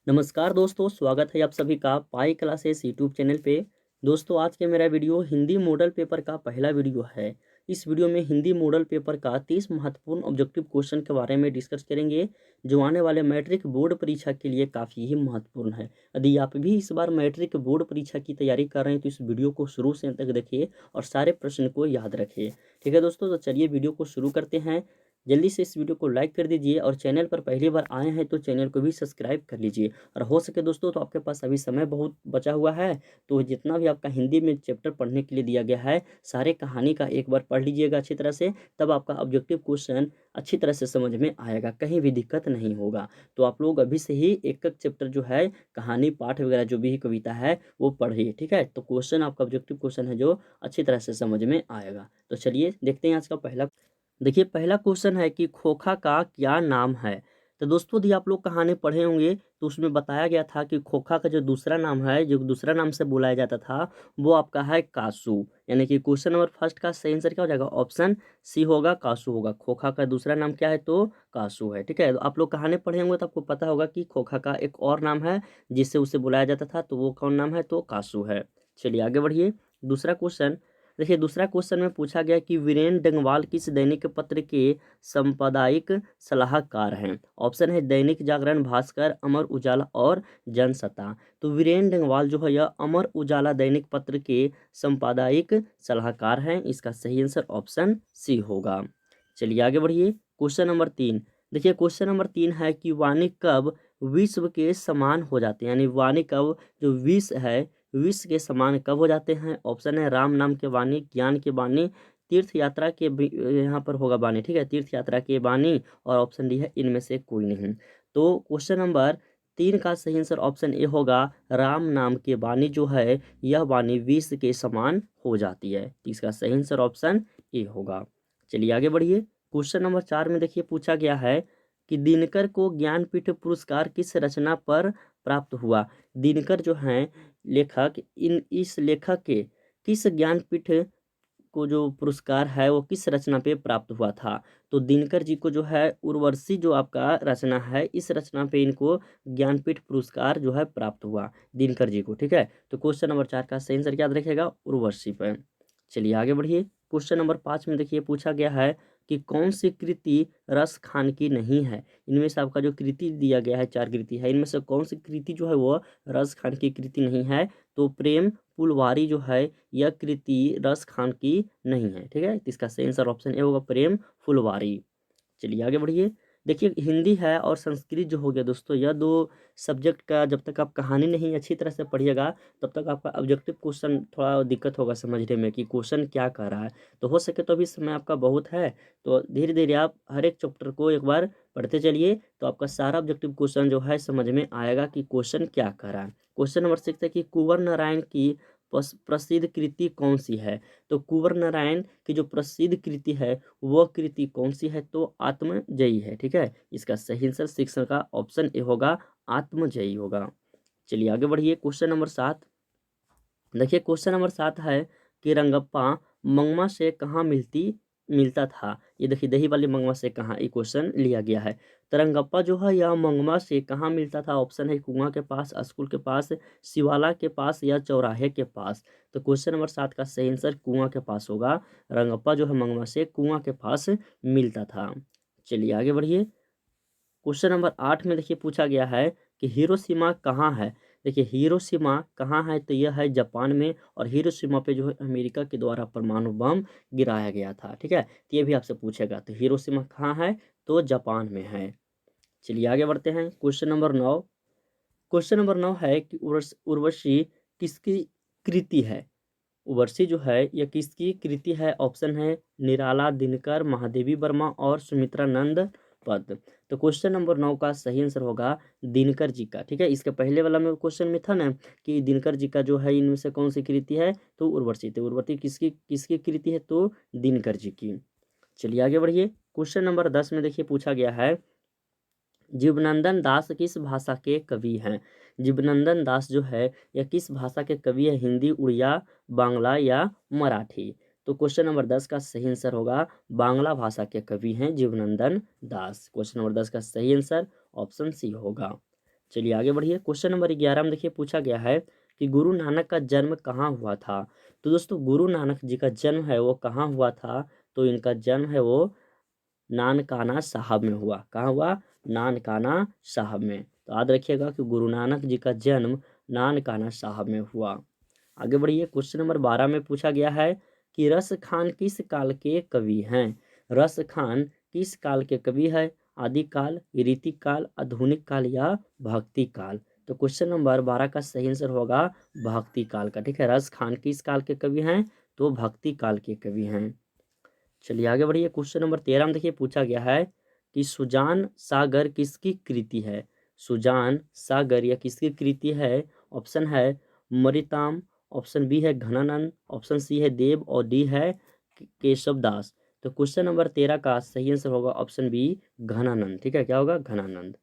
नमस्कार दोस्तों, स्वागत है आप सभी का पाई क्लासेस यूट्यूब चैनल पे। दोस्तों, आज के मेरा वीडियो हिंदी मॉडल पेपर का पहला वीडियो है। इस वीडियो में हिंदी मॉडल पेपर का 30 महत्वपूर्ण ऑब्जेक्टिव क्वेश्चन के बारे में डिस्कस करेंगे, जो आने वाले मैट्रिक बोर्ड परीक्षा के लिए काफ़ी ही महत्वपूर्ण है। यदि आप भी इस बार मैट्रिक बोर्ड परीक्षा की तैयारी कर रहे हैं तो इस वीडियो को शुरू से अंत तक देखिए और सारे प्रश्न को याद रखिए। ठीक है दोस्तों, तो चलिए वीडियो को शुरू करते हैं। जल्दी से इस वीडियो को लाइक कर दीजिए और चैनल पर पहली बार आए हैं तो चैनल को भी सब्सक्राइब कर लीजिए। और हो सके दोस्तों तो आपके पास अभी समय बहुत बचा हुआ है, तो जितना भी आपका हिंदी में चैप्टर पढ़ने के लिए दिया गया है, सारे कहानी का एक बार पढ़ लीजिएगा अच्छी तरह से। तब आपका ऑब्जेक्टिव क्वेश्चन अच्छी तरह से समझ में आएगा, कहीं भी दिक्कत नहीं होगा। तो आप लोग अभी से ही एक एक चैप्टर जो है, कहानी पाठ वगैरह जो भी कविता है वो पढ़िए। ठीक है, तो क्वेश्चन आपका ऑब्जेक्टिव क्वेश्चन है जो अच्छी तरह से समझ में आएगा। तो चलिए देखते हैं आज का पहला। देखिए, पहला क्वेश्चन है कि खोखा का क्या नाम है। तो दोस्तों, यदि आप लोग कहानी पढ़े होंगे तो उसमें बताया गया था कि खोखा का जो दूसरा नाम है, जो दूसरा नाम से बुलाया जाता था, वो आपका है कासू। यानी कि क्वेश्चन नंबर फर्स्ट का सही आंसर क्या हो जाएगा, ऑप्शन सी होगा, कासू होगा। खोखा का दूसरा नाम क्या है, तो कासू है। ठीक है, तो आप लोग कहानी पढ़े होंगे तो आपको पता होगा कि खोखा का एक और नाम है जिससे उसे बुलाया जाता था, तो वो कौन नाम है, तो कासू है। चलिए आगे बढ़िए। दूसरा क्वेश्चन देखिए, दूसरा क्वेश्चन में पूछा गया कि वीरेन डंगवाल किस दैनिक पत्र के संपादकीय सलाहकार हैं। ऑप्शन है दैनिक जागरण, भास्कर, अमर उजाला और जनसत्ता। तो वीरेन डंगवाल जो है यह अमर उजाला दैनिक पत्र के संपादकीय सलाहकार हैं। इसका सही आंसर ऑप्शन सी होगा। चलिए आगे बढ़िए। Question number 3। देखिए, क्वेश्चन नंबर 3 है कि वाणी कब विश्व के समान हो जाते हैं। यानी वाणी कब, जो विश्व है, विश्व के समान कब हो जाते हैं। ऑप्शन है राम नाम के वाणी, ज्ञान के वाणी, तीर्थ यात्रा के यहाँ पर होगा वाणी। ठीक है, तीर्थ यात्रा के वाणी, और ऑप्शन डी है इनमें से कोई नहीं। तो क्वेश्चन नंबर 3 का सही आंसर ऑप्शन ए होगा, राम नाम के वाणी जो है, यह वाणी विश्व के समान हो जाती है। तो इसका सही आंसर ऑप्शन ए होगा। चलिए आगे बढ़िए। क्वेश्चन नंबर 4 में देखिए पूछा गया है कि दिनकर को ज्ञानपीठ पुरस्कार किस रचना पर प्राप्त हुआ। दिनकर जो हैं लेखक, इस लेखक के किस ज्ञानपीठ को जो पुरस्कार है वो किस रचना पे प्राप्त हुआ था। तो दिनकर जी को जो है उर्वशी जो आपका रचना है, इस रचना पे इनको ज्ञानपीठ पुरस्कार जो है प्राप्त हुआ, दिनकर जी को। ठीक है, तो क्वेश्चन नंबर 4 का सही आंसर याद रखिएगा, उर्वशी पर। चलिए आगे बढ़िए। क्वेश्चन नंबर 5 में देखिए पूछा गया है कि कौन सी कृति रस खान की नहीं है। इनमें से आपका जो कृति दिया गया है, 4 कृति है, इनमें से कौन सी कृति जो है वो रस खान की कृति नहीं है। तो प्रेम फुलवारी जो है, यह कृति रस खान की नहीं है। ठीक है, तो इसका सही आंसर ऑप्शन ए होगा, प्रेम फुलवारी। चलिए आगे बढ़िए। देखिए, हिंदी है और संस्कृत जो हो गया दोस्तों, यह दो सब्जेक्ट का जब तक आप कहानी नहीं अच्छी तरह से पढ़िएगा, तब तक आपका ऑब्जेक्टिव क्वेश्चन थोड़ा दिक्कत होगा समझने में कि क्वेश्चन क्या कर रहा है। तो हो सके तो अभी समय आपका बहुत है, तो धीरे धीरे आप हर एक चैप्टर को एक बार पढ़ते चलिए, तो आपका सारा ऑब्जेक्टिव क्वेश्चन जो है समझ में आएगा कि क्वेश्चन क्या कर रहा है। क्वेश्चन नंबर 6 है कि कुंवर नारायण की प्रसिद्ध कृति कौन सी है। तो कुंवर नारायण की जो प्रसिद्ध कृति है वह कृति कौन सी है, तो आत्मजयी है। ठीक है, इसका सही आंसर शिक्षण का ऑप्शन ए होगा, आत्मजयी होगा। चलिए आगे बढ़िए। Question number 7। देखिए, क्वेश्चन नंबर 7 है कि रंगप्पा मंगमा से कहाँ मिलता था। ये देखिए, दही वाली मंगमा से कहाँ, ये क्वेश्चन लिया गया है। तो रंगप्पा जो है यह मंगमा से कहाँ मिलता था। ऑप्शन है कुआं के पास, स्कूल के पास, शिवाला के पास या चौराहे के पास। तो क्वेश्चन नंबर 7 का सही आंसर कुआं के पास होगा। रंगप्पा जो है मंगमा से कुआं के पास मिलता था। चलिए आगे बढ़िए। क्वेश्चन नंबर 8 में देखिए पूछा गया है कि हिरोशिमा कहाँ है। देखिए, हिरोशिमा कहाँ है, तो यह है जापान में, और हिरोशिमा पे जो है अमेरिका के द्वारा परमाणु बम गिराया गया था। ठीक है, तो ये भी आपसे पूछेगा, तो हिरोशिमा कहाँ है, तो जापान में है। चलिए आगे बढ़ते हैं। Question number 9। क्वेश्चन नंबर 9 है कि उर्वशी किसकी कृति है। उर्वशी जो है यह किसकी कृति है। ऑप्शन है निराला, दिनकर, महादेवी वर्मा और सुमित्रा नंद पद। तो क्वेश्चन नंबर 9 का सही आंसर होगा दिनकर जी का। ठीक है, इसके पहले वाला में क्वेश्चन में था ना कि दिनकर जी का जो है इनमें से कौन सी कृति है, तो उर्वशी। तो उर्वशी किसकी किसकी कृति है, तो दिनकर जी की। चलिए आगे बढ़िए। क्वेश्चन नंबर 10 में देखिए पूछा गया है जीवनंदन दास किस भाषा के कवि हैं। जीवनंदन दास जो है यह किस भाषा के कवि है, हिंदी, उड़िया, बांग्ला या मराठी। तो क्वेश्चन नंबर 10 का सही आंसर होगा बांग्ला भाषा के कवि हैं जीवनंदन दास। क्वेश्चन नंबर 10 का सही आंसर ऑप्शन सी होगा। चलिए आगे बढ़िए। क्वेश्चन नंबर 11 में देखिए पूछा गया है कि गुरु नानक का जन्म कहाँ हुआ था। तो दोस्तों गुरु नानक जी का जन्म है वो कहाँ हुआ था, तो इनका जन्म है वो नानकाना साहब में हुआ। कहाँ हुआ? नानकाना साहब में। तो याद रखिएगा कि गुरु नानक जी का जन्म नानकाना साहब में हुआ। आगे बढ़िए। क्वेश्चन नंबर 12 में पूछा गया है कि रस खान किस काल के कवि हैं। रस खान किस काल के कवि है? आदिकाल, रीति काल, आधुनिक काल या भक्ति काल। तो क्वेश्चन नंबर 12 का सही आंसर होगा भक्ति काल का। ठीक है, रस खान किस काल के कवि हैं, तो भक्ति काल के कवि हैं। चलिए आगे बढ़िए। क्वेश्चन नंबर 13 में देखिए पूछा गया है कि सुजान सागर किसकी कृति है। सुजान सागर यह किसकी कृति है? ऑप्शन है मरिताम, ऑप्शन बी है घनानंद, ऑप्शन सी है देव और डी है केशव दास। तो क्वेश्चन नंबर 13 का सही आंसर होगा ऑप्शन बी घनानंद। ठीक है, क्या होगा? घनानंद।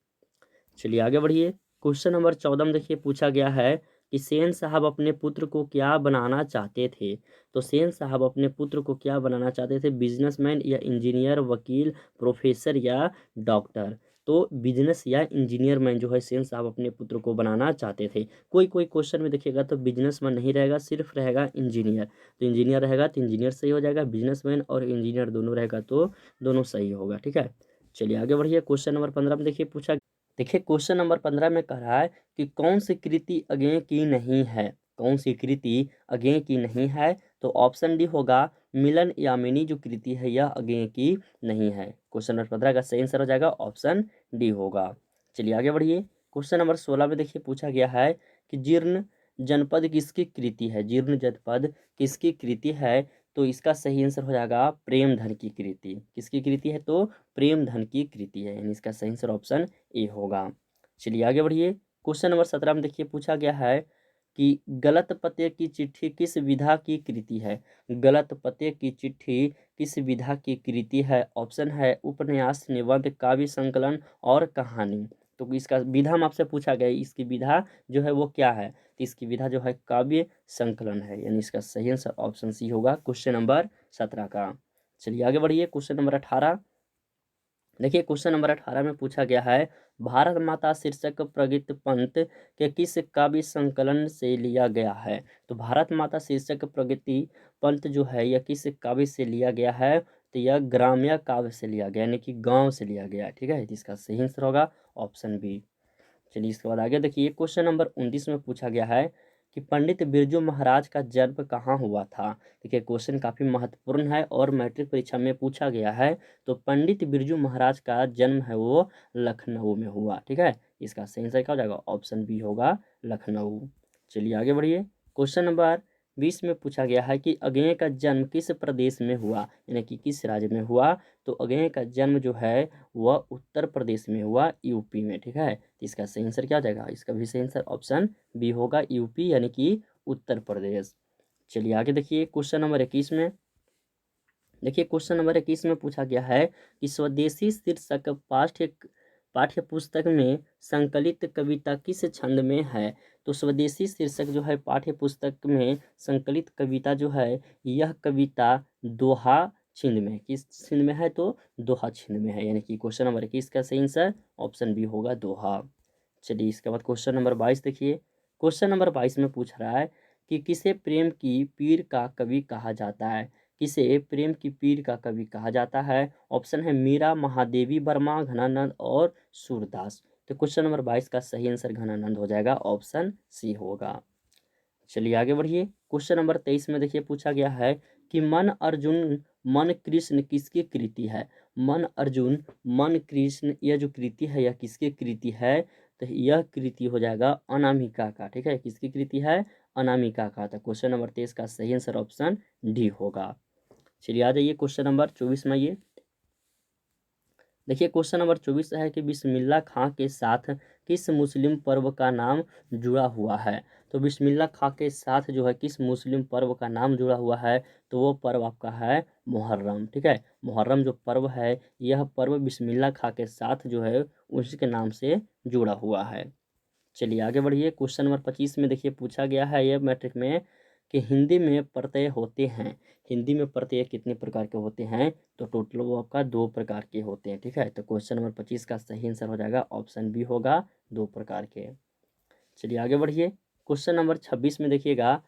चलिए आगे बढ़िए। क्वेश्चन नंबर 14 में देखिए पूछा गया है कि सेन साहब अपने पुत्र को क्या बनाना चाहते थे। तो सेन साहब अपने पुत्र को क्या बनाना चाहते थे? बिजनेसमैन या इंजीनियर, वकील, प्रोफेसर या डॉक्टर। तो बिजनेस या इंजीनियर मैन जो है सेन साहब अपने पुत्र को बनाना चाहते थे। कोई कोई क्वेश्चन में देखिएगा तो बिजनेसमैन नहीं रहेगा, सिर्फ रहेगा इंजीनियर। तो इंजीनियर रहेगा तो इंजीनियर सही हो जाएगा, बिजनेसमैन और इंजीनियर दोनों रहेगा तो दोनों सही होगा। ठीक है, चलिए आगे बढ़िए। क्वेश्चन नंबर 15 में देखिए पूछा, देखिए क्वेश्चन नंबर 15 में कह रहा है कि कौन सी कृति अज्ञेय की नहीं है। कौन सी कृति अज्ञेय की नहीं है? तो ऑप्शन डी होगा मिलन यामिनी जो कृति है यह अज्ञेय की नहीं है। क्वेश्चन नंबर 15 का सही आंसर हो जाएगा ऑप्शन डी होगा। चलिए आगे बढ़िए। क्वेश्चन नंबर 16 में देखिए पूछा गया है कि जीर्ण जनपद किसकी कृति है। जीर्ण जनपद किसकी कृति है? तो इसका सही आंसर हो जाएगा प्रेमधन की कृति। किसकी कृति है? तो प्रेमधन की कृति है, यानी इसका सही आंसर ऑप्शन ए होगा। चलिए आगे बढ़िए। क्वेश्चन नंबर 17 में देखिए पूछा गया है कि गलत पते की चिट्ठी किस विधा की कृति है। गलत पते की चिट्ठी किस विधा की कृति है? ऑप्शन है उपन्यास, निबंध, काव्य संकलन और कहानी। तो इसका विधा में आपसे पूछा गया, इसकी विधा जो है वो क्या है? तो इसकी विधा जो है काव्य संकलन है, यानी इसका सही आंसर ऑप्शन सी होगा क्वेश्चन नंबर 17 का। चलिए आगे बढ़िए। क्वेश्चन नंबर 18 देखिए। क्वेश्चन नंबर 18 में पूछा गया है भारत माता शीर्षक प्रगीत पंत के किस काव्य संकलन से लिया गया है। तो भारत माता शीर्षक प्रगति पंत जो है यह किस काव्य से लिया गया है? तो यह ग्राम्य काव्य से लिया गया, यानी कि गांव से लिया गया। ठीक है, तो इसका सही आंसर होगा ऑप्शन बी। चलिए इसके बाद आगे देखिए। क्वेश्चन नंबर 19 में पूछा गया है कि पंडित बिरजू महाराज का जन्म कहाँ हुआ था। देखिए क्वेश्चन काफ़ी महत्वपूर्ण है और मैट्रिक परीक्षा में पूछा गया है। तो पंडित बिरजू महाराज का जन्म है वो लखनऊ में हुआ। ठीक है, इसका सही आंसर क्या हो जाएगा? ऑप्शन बी होगा लखनऊ। चलिए आगे बढ़िए। क्वेश्चन नंबर 20 में पूछा गया है कि अज्ञेय का जन्म किस प्रदेश में हुआ, यानी कि किस राज्य में हुआ। तो अज्ञेय का जन्म जो है वह उत्तर प्रदेश में हुआ, यूपी में। ठीक है, तो इसका सही आंसर क्या हो जाएगा? इसका भी सही आंसर ऑप्शन बी होगा यूपी, यानी कि उत्तर प्रदेश। चलिए आगे देखिए। क्वेश्चन नंबर 21 में देखिए क्वेश्चन नंबर 21 में पूछा गया है कि स्वदेशी शीर्षक पाठ्य पुस्तक में संकलित कविता किस छंद में है। तो स्वदेशी शीर्षक जो है पाठ्य पुस्तक में संकलित कविता जो है यह कविता दोहा छिंद में, किस छिंद में है? तो दोहा छिंद में है, यानी कि क्वेश्चन नंबर 21 का सही आंसर ऑप्शन बी होगा दोहा। चलिए इसके बाद क्वेश्चन नंबर 22 देखिए। क्वेश्चन नंबर 22 में पूछ रहा है कि किसे प्रेम की पीर का कवि कहा जाता है। किसे प्रेम की पीर का कवि कहा जाता है? ऑप्शन है मीरा, महादेवी वर्मा, घनानंद और सूरदास। तो क्वेश्चन नंबर 22 का सही आंसर घनानंद हो जाएगा, ऑप्शन सी होगा। चलिए आगे बढ़िए। क्वेश्चन नंबर 23 में देखिए पूछा गया है कि मन अर्जुन मन कृष्ण किसकी कृति है। मन अर्जुन मन कृष्ण यह जो कृति है यह किसकी कृति है? तो यह कृति हो जाएगा अनामिका का। ठीक है, किसकी कृति है? अनामिका का। तो क्वेश्चन नंबर 23 का सही आंसर ऑप्शन डी होगा। चलिए आ जाइए क्वेश्चन नंबर 24 में। ये देखिए क्वेश्चन नंबर 24 है कि बिस्मिल्लाह खां के साथ किस मुस्लिम पर्व का नाम जुड़ा हुआ है। तो बिस्मिल्लाह खां के साथ जो है किस मुस्लिम पर्व का नाम जुड़ा हुआ है? तो वो पर्व आपका है मुहर्रम। ठीक है, मुहर्रम जो पर्व है यह पर्व बिस्मिल्लाह खां के साथ जो है उसी के नाम से जुड़ा हुआ है। चलिए आगे बढ़िए। क्वेश्चन नंबर 25 में देखिए पूछा गया है यह मैट्रिक में कि हिंदी में प्रत्यय होते हैं। हिंदी में प्रत्यय कितने प्रकार के होते हैं? तो टोटल वो आपका 2 प्रकार के होते हैं, ठीक है। तो क्वेश्चन नंबर 25 का सही आंसर हो जाएगा ऑप्शन बी होगा 2 प्रकार के। चलिए आगे बढ़िए। क्वेश्चन नंबर 26 में देखिएगा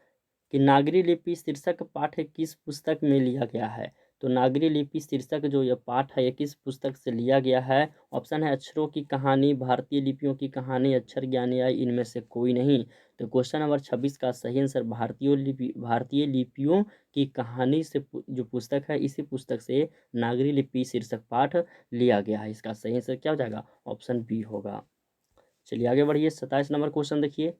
कि नागरी लिपि शीर्षक पाठ किस पुस्तक में लिया गया है? तो नागरी लिपि शीर्षक जो यह पाठ है, ये किस पुस्तक से लिया गया है? ऑप्शन है अक्षरों की कहानी, भारतीय लिपियों की कहानी, अक्षर ज्ञान या इनमें से कोई नहीं। तो क्वेश्चन नंबर 26 का सही आंसर भारतीय लिपियों की कहानी से जो पुस्तक है, इसी पुस्तक से नागरी लिपि शीर्षक पाठ लिया गया है। इसका सही आंसर क्या हो जाएगा? ऑप्शन बी होगा। चलिए आगे बढ़िए। 27 नंबर क्वेश्चन देखिए।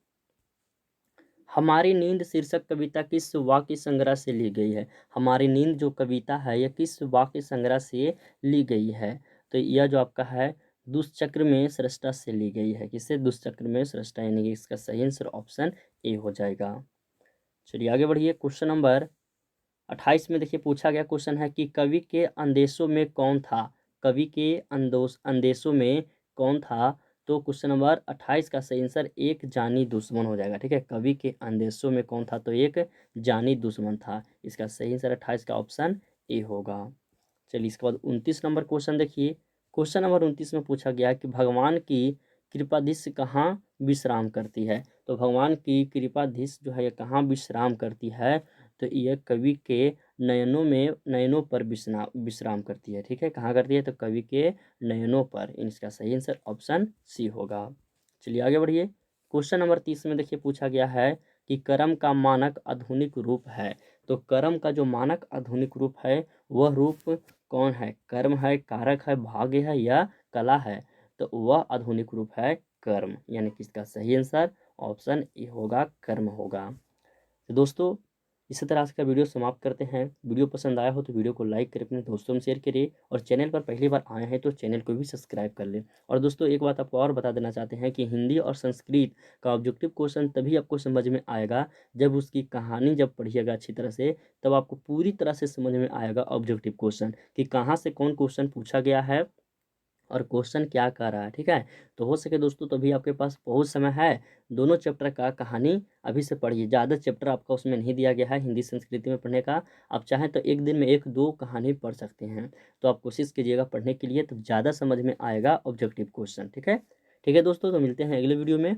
हमारी नींद शीर्षक कविता किस वाक्य संग्रह से ली गई है? हमारी नींद जो कविता है, यह किस वाक्य संग्रह से ली गई है? तो यह जो आपका है दुष्चक्र में सृष्टा से ली गई है। किससे? दुष्चक्र में सृष्टा, यानी कि इसका सही आंसर ऑप्शन ए हो जाएगा। चलिए आगे बढ़िए। क्वेश्चन नंबर 28 में देखिए पूछा गया क्वेश्चन है कि कवि के अंदेशों में कौन था? कवि के अंदेशों में कौन था? तो क्वेश्चन नंबर 28 का सही आंसर एक जानी दुश्मन हो जाएगा, ठीक है। कवि के अंदेशों में कौन था? तो एक जानी दुश्मन था। इसका सही आंसर 28 का ऑप्शन ए होगा। चलिए इसके बाद 29 नंबर क्वेश्चन देखिए। क्वेश्चन नंबर 29 में पूछा गया कि भगवान की कृपाधीश कहाँ विश्राम करती है? तो भगवान की कृपाधीश जो है ये कहाँ विश्राम करती है? तो यह कवि के नयनों पर विश्राम करती है, ठीक है। कहाँ करती है? तो कवि के नयनों पर। इसका सही आंसर ऑप्शन सी होगा। चलिए आगे बढ़िए। क्वेश्चन नंबर 30 में देखिए पूछा गया है कि कर्म का मानक आधुनिक रूप है। तो कर्म का जो मानक आधुनिक रूप है वह रूप कौन है? कर्म है, कारक है, भाग्य है या कला है? तो वह आधुनिक रूप है कर्म, यानी कि इसका सही आंसर ऑप्शन ए होगा, कर्म होगा। तो दोस्तों इसी तरह आज का वीडियो समाप्त करते हैं। वीडियो पसंद आया हो तो वीडियो को लाइक करें, अपने दोस्तों में शेयर करिए और चैनल पर पहली बार आए हैं तो चैनल को भी सब्सक्राइब कर लें। और दोस्तों एक बात आपको और बता देना चाहते हैं कि हिंदी और संस्कृत का ऑब्जेक्टिव क्वेश्चन तभी आपको समझ में आएगा जब उसकी कहानी जब पढ़िएगा अच्छी तरह से, तब आपको पूरी तरह से समझ में आएगा ऑब्जेक्टिव क्वेश्चन कि कहाँ से कौन क्वेश्चन पूछा गया है और क्वेश्चन क्या कर रहा है, ठीक है। तो हो सके दोस्तों तो अभी आपके पास बहुत समय है, दोनों चैप्टर का कहानी अभी से पढ़िए। ज़्यादा चैप्टर आपका उसमें नहीं दिया गया है हिंदी संस्कृति में पढ़ने का। आप चाहें तो एक दिन में 1-2 कहानी पढ़ सकते हैं। तो आप कोशिश कीजिएगा पढ़ने के लिए, तो ज़्यादा समझ में आएगा ऑब्जेक्टिव क्वेश्चन, ठीक है। ठीक है दोस्तों, तो मिलते हैं अगले वीडियो में।